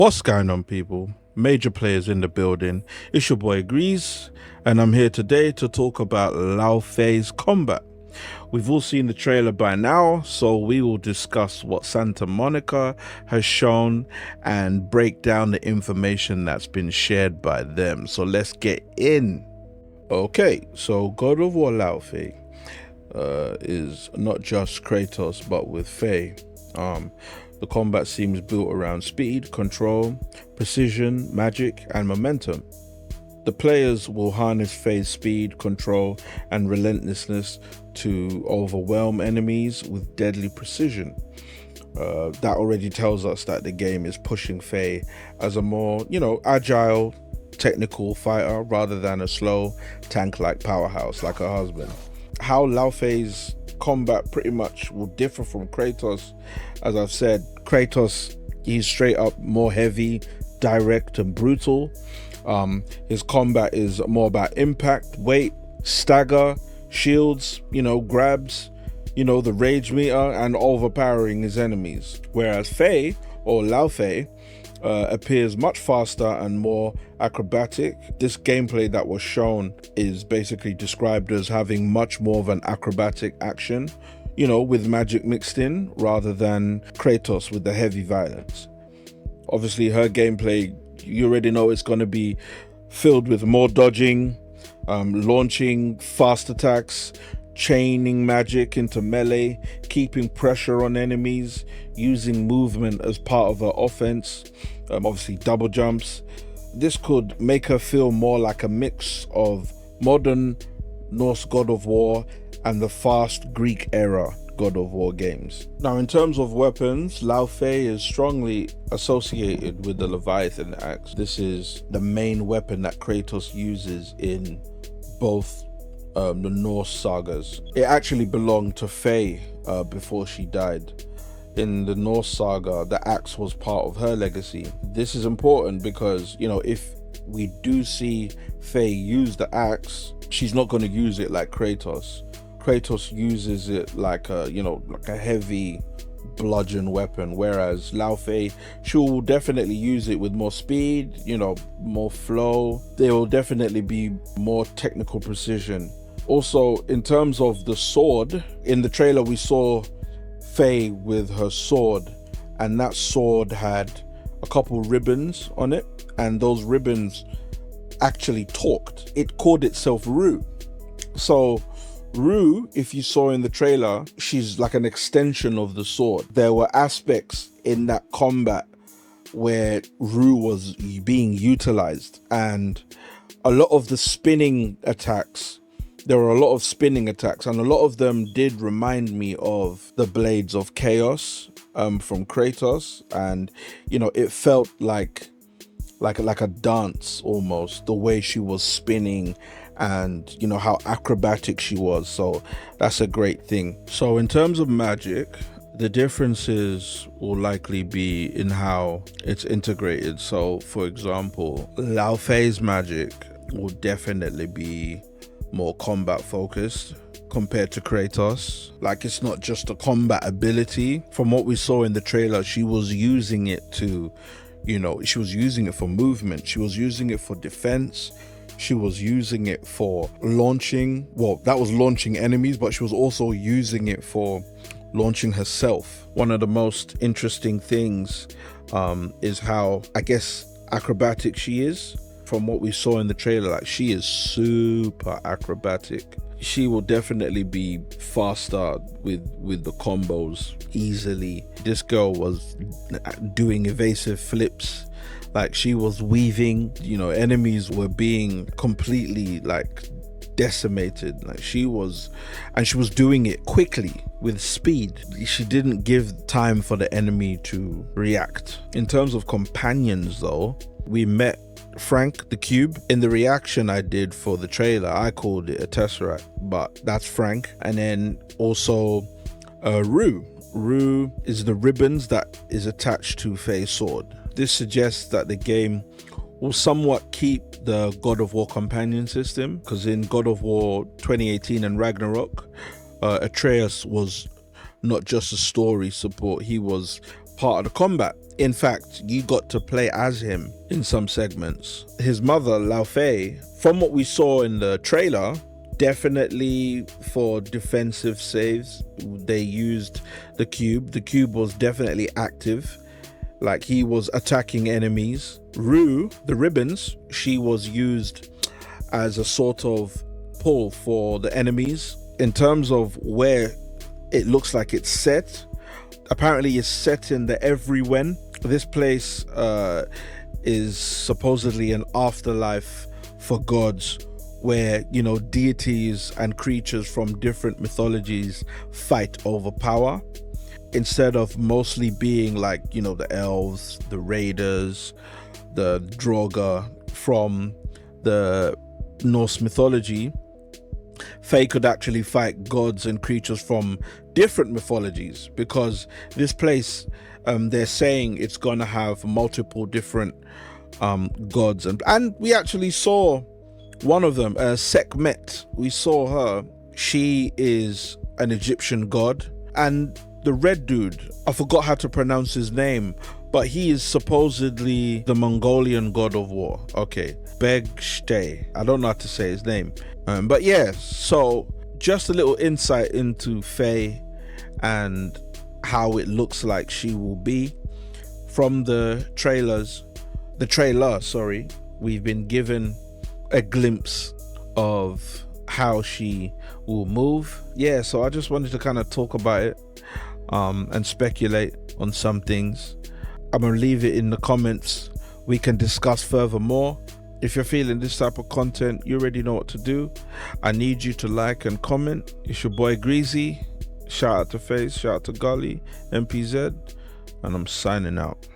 What's going on, people? Major players in the building. It's your boy Grease, and I'm here today to talk about Laufey's combat. We've all seen the trailer by now, so we will discuss what Santa Monica has shown and break down the information that's been shared by them. So let's get in. Okay, so God of War Laufey is not just Kratos, but with Faye. The combat seems built around speed, control, precision, magic, and momentum. The players will harness Faye's speed, control, and relentlessness to overwhelm enemies with deadly precision. That already tells us that the game is pushing Faye as a more, agile, technical fighter rather than a slow, tank-like powerhouse like her husband. How Laufey's combat pretty much will differ from Kratos. As I've said, Kratos, he's straight up more heavy, direct, and brutal. His combat is more about impact, weight, stagger, shields, grabs, the rage meter, and overpowering his enemies. Whereas Faye, or Laufey, appears much faster and more acrobatic. This gameplay that was shown is basically described as having much more of an acrobatic action, with magic mixed in, rather than Kratos with the heavy violence. Obviously, her gameplay, you already know it's going to be filled with more dodging, launching fast attacks, chaining magic into melee, keeping pressure on enemies, using movement as part of her offense, obviously double jumps. This could make her feel more like a mix of modern Norse God of War and the fast Greek era God of War games. Now, in terms of weapons, Laufey is strongly associated with the Leviathan axe. This is the main weapon that Kratos uses in both the Norse sagas. It actually belonged to Faye before she died. In the Norse saga, the axe was part of her legacy. This is important because, if we do see Faye use the axe, she's not going to use it like Kratos. Kratos uses it like a heavy bludgeon weapon, whereas Laufey, she will definitely use it with more speed, more flow. There will definitely be more technical precision. Also, in terms of the sword, in the trailer we saw Faye with her sword, and that sword had a couple ribbons on it, and those ribbons actually talked. It called itself Rue. So Rue, if you saw in the trailer, she's like an extension of the sword. There were aspects in that combat where Rue was being utilized, and a lot of the spinning attacks, there were a lot of spinning attacks, and a lot of them did remind me of the Blades of Chaos from Kratos, and it felt like a dance almost, the way she was spinning and how acrobatic she was. So that's a great thing. So in terms of magic, the differences will likely be in how it's integrated. So for example, Laufey's magic will definitely be more combat focused compared to Kratos. Like, it's not just a combat ability. From what we saw in the trailer, she was using it to, she was using it for movement, she was using it for defense, she was using it for launching. Well, that was launching enemies, but she was also using it for launching herself. One of the most interesting things is how, I guess, acrobatic she is. From what we saw in the trailer, like, she is super acrobatic. She will definitely be faster with the combos easily. This girl was doing evasive flips, like she was weaving, enemies were being completely decimated. Like she was doing it quickly with speed. She didn't give time for the enemy to react. In terms of companions though, we met Frank the Cube. In the reaction I did for the trailer, I called it a Tesseract, but that's Frank. And then also Rue. Rue is the ribbons that is attached to Faye's sword. This suggests that the game will somewhat keep the God of War companion system, because in God of War 2018 and Ragnarok, Atreus was not just a story support, he was part of the combat. In fact, you got to play as him in some segments. His mother, Laufey, from what we saw in the trailer, definitely for defensive saves, they used the cube. The cube was definitely active, like he was attacking enemies. Rue, the ribbons, she was used as a sort of pull for the enemies. In terms of where it looks like it's set, apparently it's set in the Everywhen. This place is supposedly an afterlife for gods, where, you know, deities and creatures from different mythologies fight over power, instead of mostly being like, you know, the elves, the raiders, the Draugr from the Norse mythology. Fae could actually fight gods and creatures from different mythologies, because this place, they're saying it's gonna have multiple different gods, and we actually saw one of them, Sekhmet. We saw her. She is an Egyptian god. And the red dude, I forgot how to pronounce his name, but he is supposedly the Mongolian god of war. Okay, Begste. I don't know how to say his name. But yeah, so just a little insight into Faye and how it looks like she will be. From the trailer, we've been given a glimpse of how she will move. Yeah, so I just wanted to kind of talk about it and speculate on some things. I'm gonna leave it in the comments. We can discuss furthermore. If you're feeling this type of content, you already know what to do. I need you to like and comment. It's your boy Greasy. Shout out to Face, shout out to Gully, MPZ, and I'm signing out.